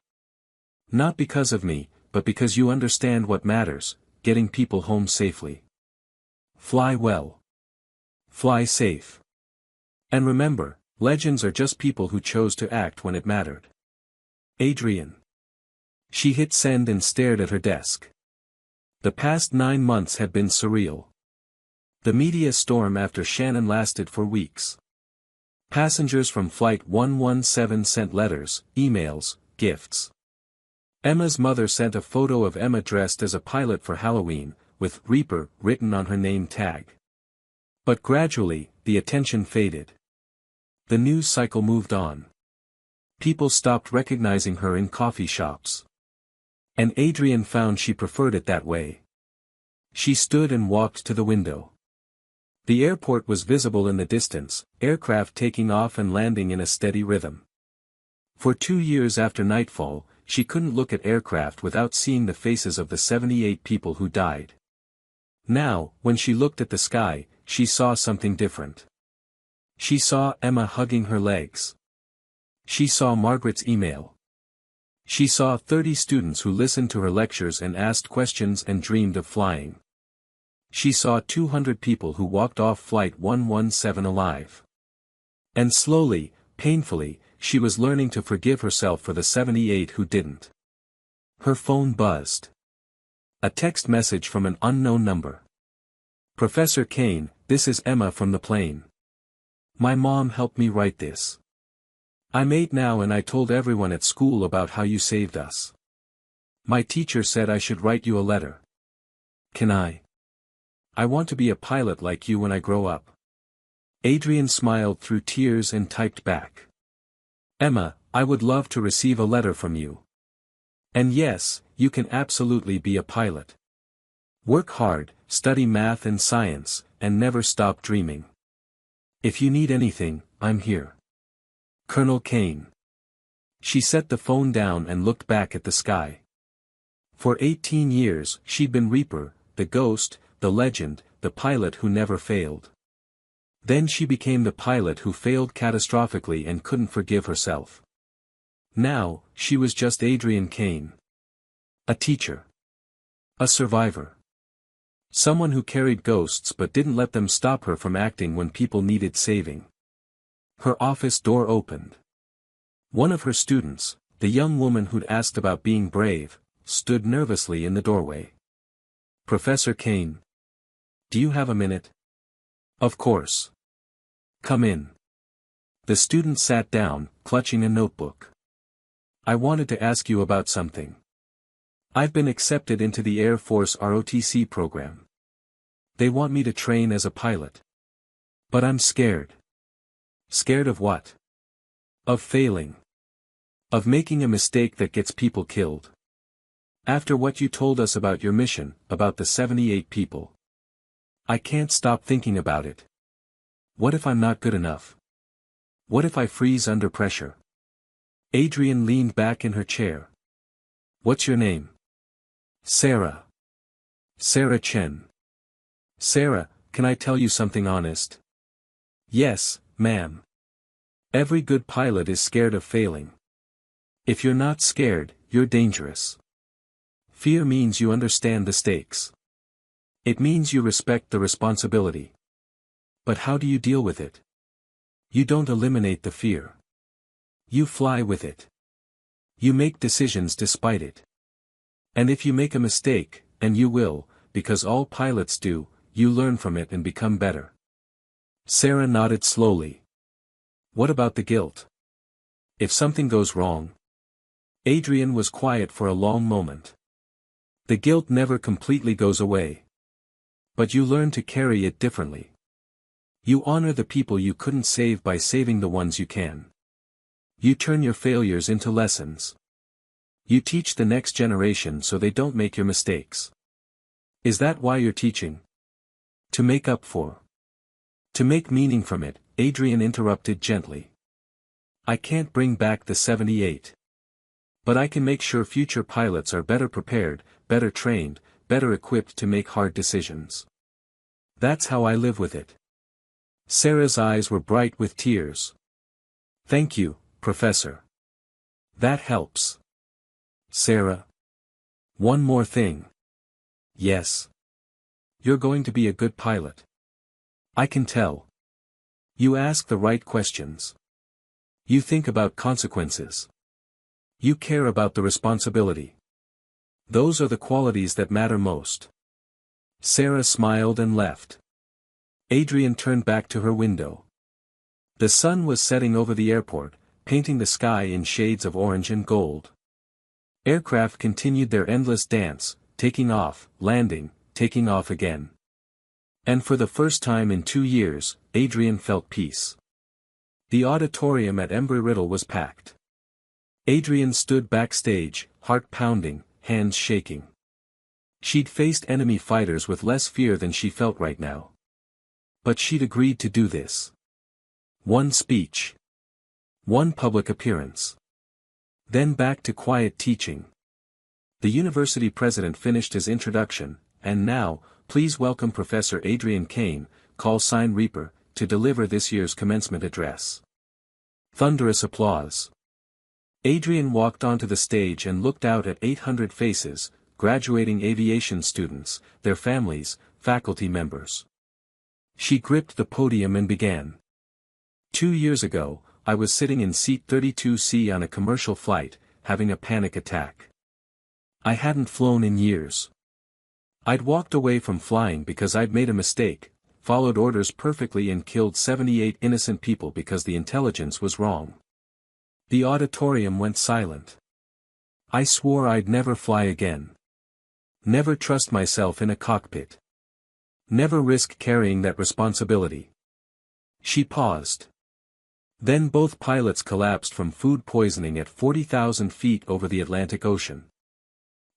Not because of me, but because you understand what matters, getting people home safely. Fly well. Fly safe. And remember, legends are just people who chose to act when it mattered. Adrian. She hit send and stared at her desk. The past 9 months had been surreal. The media storm after Shannon lasted for weeks. Passengers from Flight 117 sent letters, emails, gifts. Emma's mother sent a photo of Emma dressed as a pilot for Halloween, with Reaper written on her name tag. But gradually, the attention faded. The news cycle moved on. People stopped recognizing her in coffee shops. And Adrian found she preferred it that way. She stood and walked to the window. The airport was visible in the distance, aircraft taking off and landing in a steady rhythm. For 2 years after nightfall, she couldn't look at aircraft without seeing the faces of the 78 people who died. Now, when she looked at the sky, she saw something different. She saw Emma hugging her legs. She saw Margaret's email. She saw 30 students who listened to her lectures and asked questions and dreamed of flying. She saw 200 people who walked off Flight 117 alive. And slowly, painfully, she was learning to forgive herself for the 78 who didn't. Her phone buzzed. A text message from an unknown number. Professor Kane, this is Emma from the plane. My mom helped me write this. I'm 8 now and I told everyone at school about how you saved us. My teacher said I should write you a letter. Can I? I want to be a pilot like you when I grow up. Adrian smiled through tears and typed back. Emma, I would love to receive a letter from you. And yes, you can absolutely be a pilot. Work hard, study math and science, and never stop dreaming. If you need anything, I'm here. Colonel Kane. She set the phone down and looked back at the sky. For 18 years, she'd been Reaper, the ghost, the legend, the pilot who never failed. Then she became the pilot who failed catastrophically and couldn't forgive herself. Now, she was just Adrian Kane. A teacher. A survivor. Someone who carried ghosts but didn't let them stop her from acting when people needed saving. Her office door opened. One of her students, the young woman who'd asked about being brave, stood nervously in the doorway. Professor Kane. Do you have a minute? Of course. Come in. The student sat down, clutching a notebook. I wanted to ask you about something. I've been accepted into the Air Force ROTC program. They want me to train as a pilot. But I'm scared. Scared of what? Of failing. Of making a mistake that gets people killed. After what you told us about your mission, about the 78 people. I can't stop thinking about it. What if I'm not good enough? What if I freeze under pressure? Adrian leaned back in her chair. What's your name? Sarah. Sarah Chen. Sarah, can I tell you something honest? Yes, ma'am. Every good pilot is scared of failing. If you're not scared, you're dangerous. Fear means you understand the stakes. It means you respect the responsibility. But how do you deal with it? You don't eliminate the fear. You fly with it. You make decisions despite it. And if you make a mistake, and you will, because all pilots do, you learn from it and become better. Sarah nodded slowly. What about the guilt? If something goes wrong? Adrian was quiet for a long moment. The guilt never completely goes away. But you learn to carry it differently. You honor the people you couldn't save by saving the ones you can. You turn your failures into lessons. You teach the next generation so they don't make your mistakes. Is that why you're teaching? To make up for. To make meaning from it, Adrian interrupted gently. I can't bring back the 78. But I can make sure future pilots are better prepared, better trained, better equipped to make hard decisions. That's how I live with it. Sarah's eyes were bright with tears. Thank you, Professor. That helps. Sarah. One more thing. Yes. You're going to be a good pilot. I can tell. You ask the right questions. You think about consequences. You care about the responsibility. Those are the qualities that matter most. Sarah smiled and left. Adrian turned back to her window. The sun was setting over the airport, painting the sky in shades of orange and gold. Aircraft continued their endless dance, taking off, landing, taking off again. And for the first time in 2 years, Adrian felt peace. The auditorium at Embry-Riddle was packed. Adrian stood backstage, heart pounding, hands shaking. She'd faced enemy fighters with less fear than she felt right now. But she'd agreed to do this. One speech. One public appearance. Then back to quiet teaching. The university president finished his introduction, and now, please welcome Professor Adrian Kane, call sign Reaper, to deliver this year's commencement address. Thunderous applause. Adrian walked onto the stage and looked out at 800 faces, graduating aviation students, their families, faculty members. She gripped the podium and began. 2 years ago, I was sitting in seat 32C on a commercial flight, having a panic attack. I hadn't flown in years. I'd walked away from flying because I'd made a mistake, followed orders perfectly and killed 78 innocent people because the intelligence was wrong. The auditorium went silent. I swore I'd never fly again. Never trust myself in a cockpit. Never risk carrying that responsibility. She paused. Then both pilots collapsed from food poisoning at 40,000 feet over the Atlantic Ocean.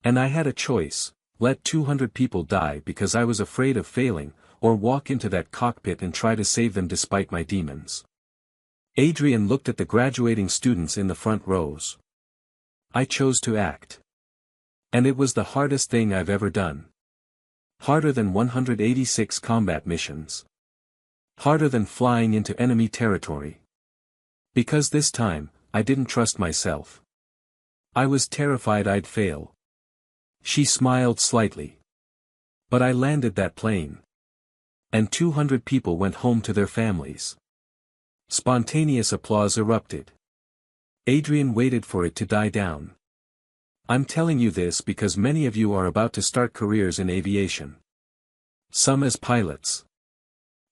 And I had a choice, let 200 people die because I was afraid of failing, or walk into that cockpit and try to save them despite my demons. Adrian looked at the graduating students in the front rows. I chose to act. And it was the hardest thing I've ever done. Harder than 186 combat missions. Harder than flying into enemy territory. Because this time, I didn't trust myself. I was terrified I'd fail. She smiled slightly. But I landed that plane. And 200 people went home to their families. Spontaneous applause erupted. Adrian waited for it to die down. I'm telling you this because many of you are about to start careers in aviation. Some as pilots.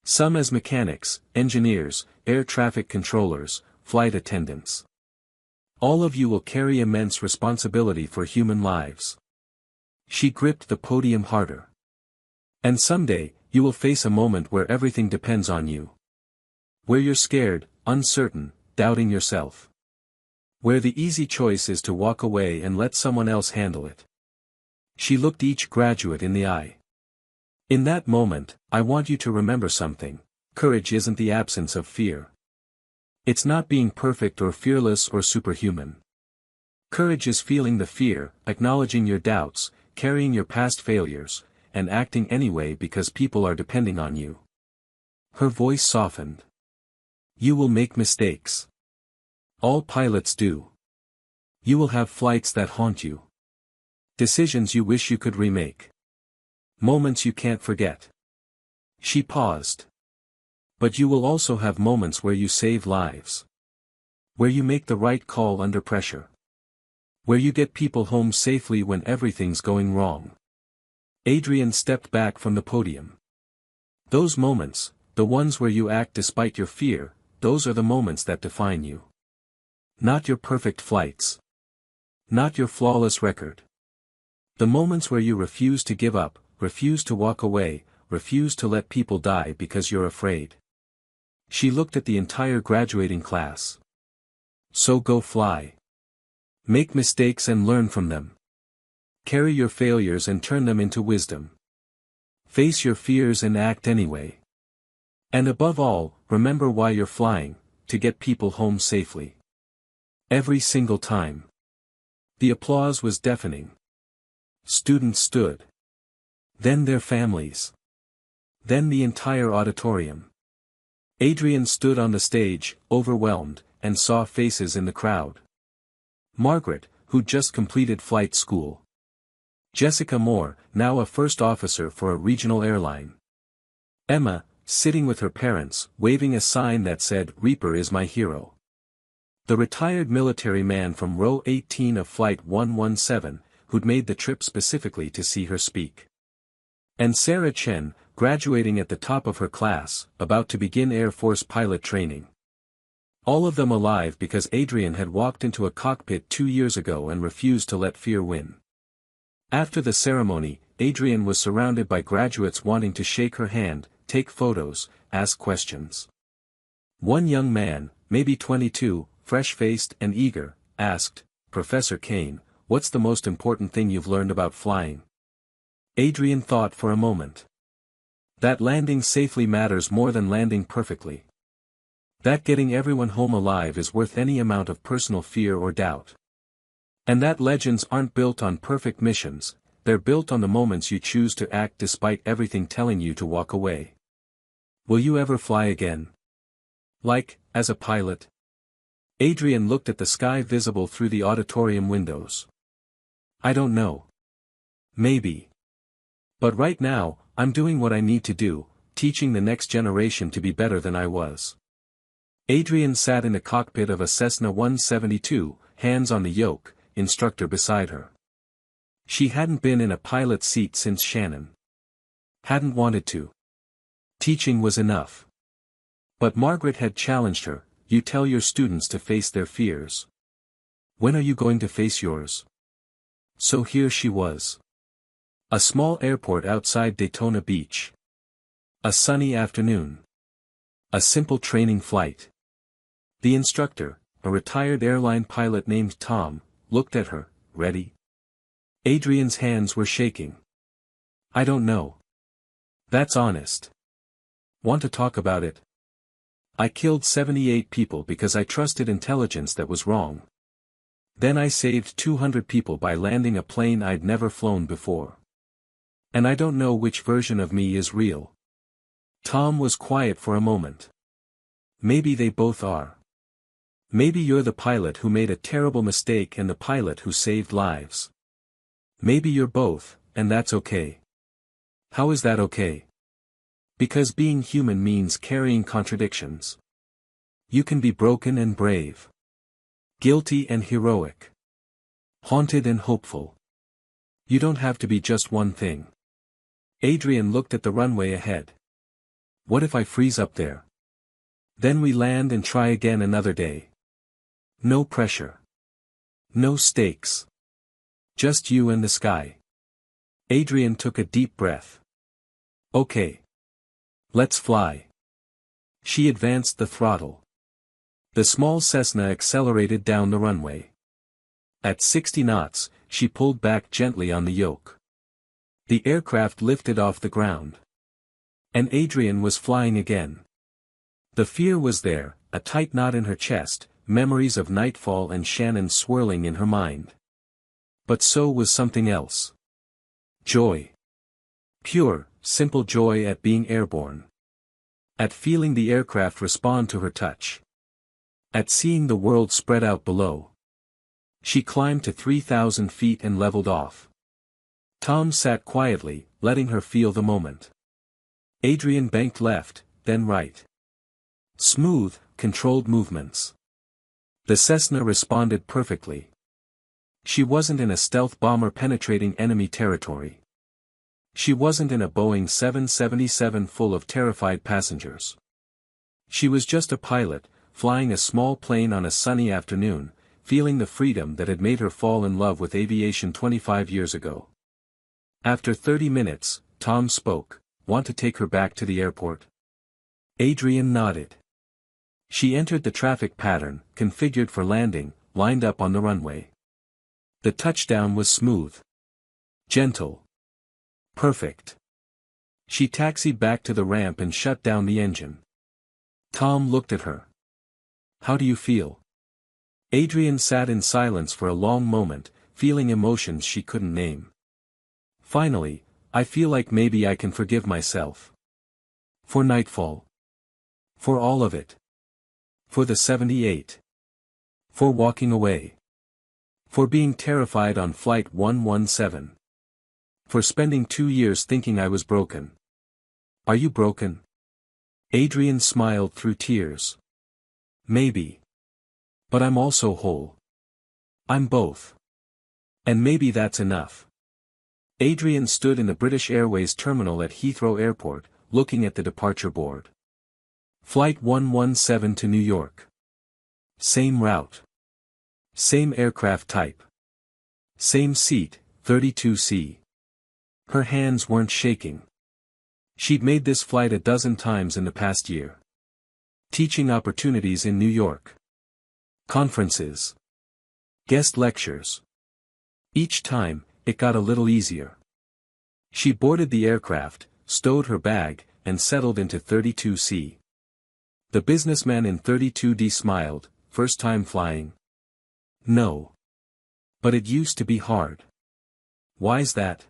Some as mechanics, engineers, air traffic controllers, flight attendants. All of you will carry immense responsibility for human lives. She gripped the podium harder. And someday, you will face a moment where everything depends on you. Where you're scared, uncertain, doubting yourself. Where the easy choice is to walk away and let someone else handle it. She looked each graduate in the eye. In that moment, I want you to remember something. Courage isn't the absence of fear. It's not being perfect or fearless or superhuman. Courage is feeling the fear, acknowledging your doubts, carrying your past failures, and acting anyway because people are depending on you. Her voice softened. You will make mistakes. All pilots do. You will have flights that haunt you. Decisions you wish you could remake. Moments you can't forget. She paused. But you will also have moments where you save lives. Where you make the right call under pressure. Where you get people home safely when everything's going wrong. Adrian stepped back from the podium. Those moments, the ones where you act despite your fear, those are the moments that define you. Not your perfect flights. Not your flawless record. The moments where you refuse to give up, refuse to walk away, refuse to let people die because you're afraid. She looked at the entire graduating class. So go fly. Make mistakes and learn from them. Carry your failures and turn them into wisdom. Face your fears and act anyway. And above all, remember why you're flying, to get people home safely. Every single time. The applause was deafening. Students stood. Then their families. Then the entire auditorium. Adrian stood on the stage, overwhelmed, and saw faces in the crowd. Margaret, who'd just completed flight school. Jessica Moore, now a first officer for a regional airline. Emma, sitting with her parents, waving a sign that said, "Reaper is my hero." The retired military man from row 18 of Flight 117, who'd made the trip specifically to see her speak. And Sarah Chen, graduating at the top of her class, about to begin Air Force pilot training. All of them alive because Adrian had walked into a cockpit 2 years ago and refused to let fear win. After the ceremony, Adrian was surrounded by graduates wanting to shake her hand, take photos, ask questions. One young man, maybe 22, fresh-faced and eager, asked, "Professor Kane, what's the most important thing you've learned about flying?" Adrian thought for a moment. That landing safely matters more than landing perfectly. That getting everyone home alive is worth any amount of personal fear or doubt. And that legends aren't built on perfect missions, they're built on the moments you choose to act despite everything telling you to walk away. Will you ever fly again? Like, as a pilot? Adrian looked at the sky visible through the auditorium windows. I don't know. Maybe. But right now, I'm doing what I need to do, teaching the next generation to be better than I was. Adrian sat in the cockpit of a Cessna 172, hands on the yoke, instructor beside her. She hadn't been in a pilot seat since Shannon. Hadn't wanted to. Teaching was enough. But Margaret had challenged her, "You tell your students to face their fears. When are you going to face yours?" So here she was. A small airport outside Daytona Beach. A sunny afternoon. A simple training flight. The instructor, a retired airline pilot named Tom, looked at her, "Ready?" Adrian's hands were shaking. "I don't know." "That's honest. Want to talk about it?" "I killed 78 people because I trusted intelligence that was wrong. Then I saved 200 people by landing a plane I'd never flown before. And I don't know which version of me is real." Tom was quiet for a moment. "Maybe they both are. Maybe you're the pilot who made a terrible mistake and the pilot who saved lives. Maybe you're both, and that's okay." "How is that okay?" "Because being human means carrying contradictions. You can be broken and brave. Guilty and heroic. Haunted and hopeful. You don't have to be just one thing." Adrian looked at the runway ahead. "What if I freeze up there? Then we land and try again another day. No pressure. No stakes. Just you and the sky." Adrian took a deep breath. "Okay. Let's fly." She advanced the throttle. The small Cessna accelerated down the runway. At 60 knots, she pulled back gently on the yoke. The aircraft lifted off the ground. And Adrian was flying again. The fear was there, a tight knot in her chest, memories of nightfall and Shannon swirling in her mind. But so was something else. Joy. Pure, simple joy at being airborne. At feeling the aircraft respond to her touch. At seeing the world spread out below. She climbed to 3,000 feet and leveled off. Tom sat quietly, letting her feel the moment. Adrian banked left, then right. Smooth, controlled movements. The Cessna responded perfectly. She wasn't in a stealth bomber penetrating enemy territory. She wasn't in a Boeing 777 full of terrified passengers. She was just a pilot, flying a small plane on a sunny afternoon, feeling the freedom that had made her fall in love with aviation 25 years ago. After 30 minutes, Tom spoke. "Want to take her back to the airport?" Adrian nodded. She entered the traffic pattern, configured for landing, lined up on the runway. The touchdown was smooth. Gentle. Perfect. She taxied back to the ramp and shut down the engine. Tom looked at her. "How do you feel?" Adrian sat in silence for a long moment, feeling emotions she couldn't name. Finally, "I feel like maybe I can forgive myself. For nightfall. For all of it. For the 78. For walking away. For being terrified on Flight 117. For spending 2 years thinking I was broken." "Are you broken?" Adrian smiled through tears. "Maybe. But I'm also whole. I'm both. And maybe that's enough." Adrian stood in the British Airways terminal at Heathrow Airport, looking at the departure board. Flight 117 to New York. Same route. Same aircraft type. Same seat, 32C. Her hands weren't shaking. She'd made this flight a dozen times in the past year. Teaching opportunities in New York. Conferences. Guest lectures. Each time, it got a little easier. She boarded the aircraft, stowed her bag, and settled into 32C. The businessman in 32D smiled. "First time flying?" "No. But it used to be hard." "Why's that?"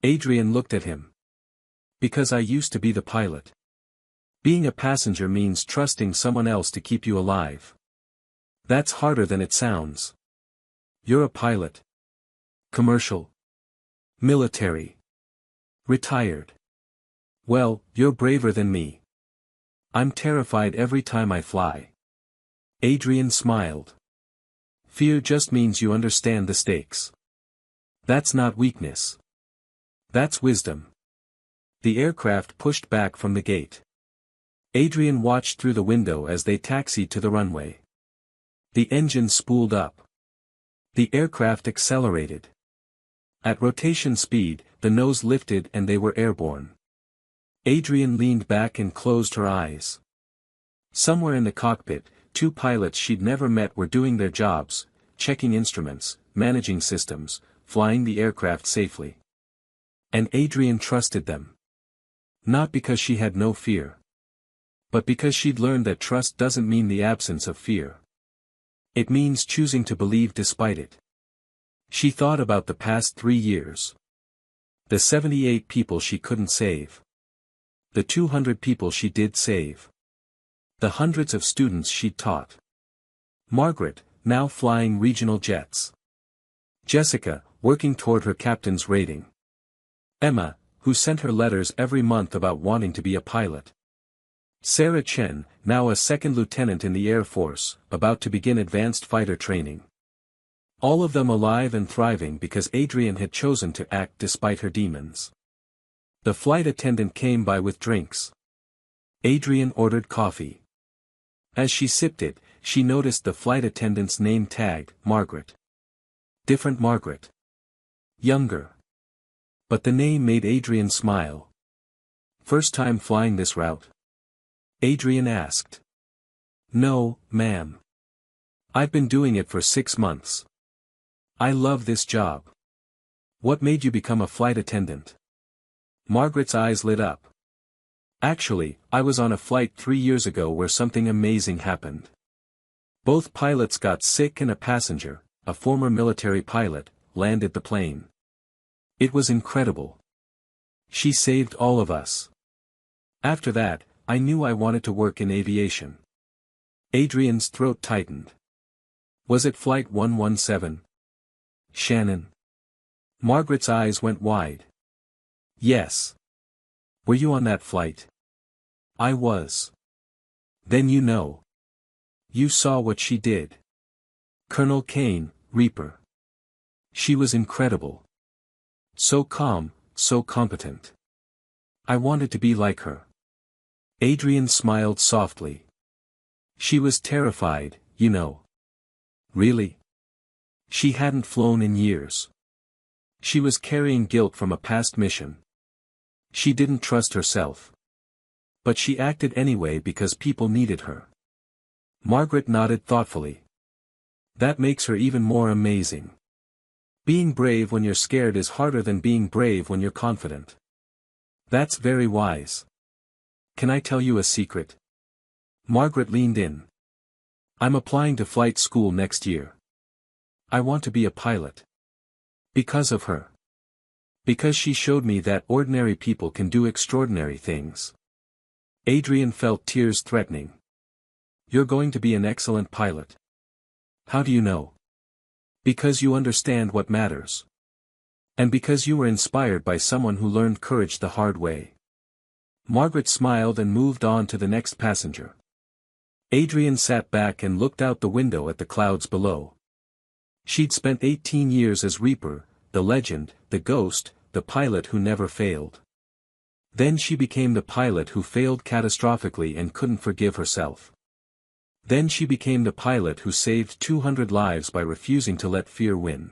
Adrian looked at him. "Because I used to be the pilot. Being a passenger means trusting someone else to keep you alive. That's harder than it sounds. You're a pilot. Commercial. Military. Retired. Well, you're braver than me. I'm terrified every time I fly." Adrian smiled. "Fear just means you understand the stakes. That's not weakness. That's wisdom." The aircraft pushed back from the gate. Adrian watched through the window as they taxied to the runway. The engine spooled up. The aircraft accelerated. At rotation speed, the nose lifted and they were airborne. Adrian leaned back and closed her eyes. Somewhere in the cockpit, 2 pilots she'd never met were doing their jobs, checking instruments, managing systems, flying the aircraft safely. And Adrian trusted them. Not because she had no fear. But because she'd learned that trust doesn't mean the absence of fear. It means choosing to believe despite it. She thought about the past 3 years. The 78 people she couldn't save. The 200 people she did save. The hundreds of students she'd taught. Margaret, now flying regional jets. Jessica, working toward her captain's rating. Emma, who sent her letters every month about wanting to be a pilot. Sarah Chen, now a second lieutenant in the Air Force, about to begin advanced fighter training. All of them alive and thriving because Adrian had chosen to act despite her demons. The flight attendant came by with drinks. Adrian ordered coffee. As she sipped it, she noticed the flight attendant's name tag, Margaret. Different Margaret. Younger. But the name made Adrian smile. "First time flying this route?" Adrian asked. "No, ma'am. I've been doing it for 6 months. I love this job." "What made you become a flight attendant?" Margaret's eyes lit up. "Actually, I was on a flight 3 years ago where something amazing happened. Both pilots got sick and a passenger, a former military pilot, landed the plane. It was incredible." She saved all of us. After that, I knew I wanted to work in aviation. Adrian's throat tightened. Was it Flight 117? Shannon. Margaret's eyes went wide. Yes. Were you on that flight? I was. Then you know. You saw what she did. Colonel Kane, Reaper. She was incredible. So calm, so competent. I wanted to be like her. Adrian smiled softly. She was terrified, you know. Really? She hadn't flown in years. She was carrying guilt from a past mission. She didn't trust herself. But she acted anyway because people needed her. Margaret nodded thoughtfully. That makes her even more amazing. Being brave when you're scared is harder than being brave when you're confident. That's very wise. Can I tell you a secret? Margaret leaned in. I'm applying to flight school next year. I want to be a pilot. Because of her. Because she showed me that ordinary people can do extraordinary things. Adrian felt tears threatening. You're going to be an excellent pilot. How do you know? Because you understand what matters. And because you were inspired by someone who learned courage the hard way. Margaret smiled and moved on to the next passenger. Adrian sat back and looked out the window at the clouds below. She'd spent 18 years as Reaper, the legend, the ghost, the pilot who never failed. Then she became the pilot who failed catastrophically and couldn't forgive herself. Then she became the pilot who saved 200 lives by refusing to let fear win.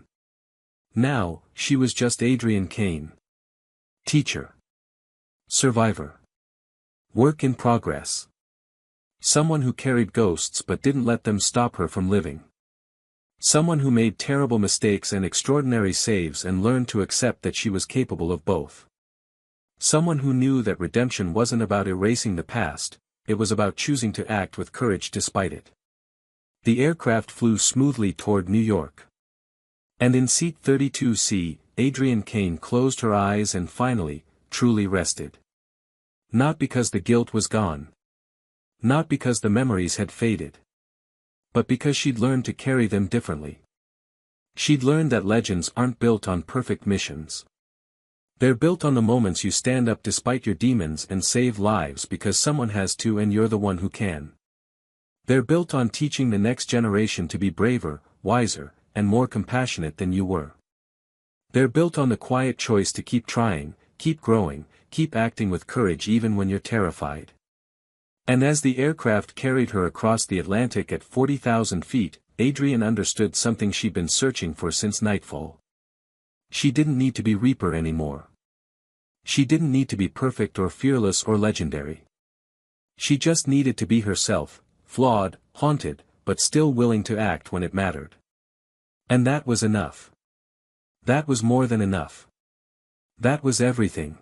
Now, she was just Adrian Kane. Teacher. Survivor. Work in progress. Someone who carried ghosts but didn't let them stop her from living. Someone who made terrible mistakes and extraordinary saves and learned to accept that she was capable of both. Someone who knew that redemption wasn't about erasing the past, it was about choosing to act with courage despite it. The aircraft flew smoothly toward New York. And in seat 32C, Adrian Kane closed her eyes and finally, truly rested. Not because the guilt was gone. Not because the memories had faded. But because she'd learned to carry them differently. She'd learned that legends aren't built on perfect missions. They're built on the moments you stand up despite your demons and save lives because someone has to and you're the one who can. They're built on teaching the next generation to be braver, wiser, and more compassionate than you were. They're built on the quiet choice to keep trying, keep growing, keep acting with courage even when you're terrified. And as the aircraft carried her across the Atlantic at 40,000 feet, Adrian understood something she'd been searching for since nightfall. She didn't need to be Reaper anymore. She didn't need to be perfect or fearless or legendary. She just needed to be herself, flawed, haunted, but still willing to act when it mattered. And that was enough. That was more than enough. That was everything.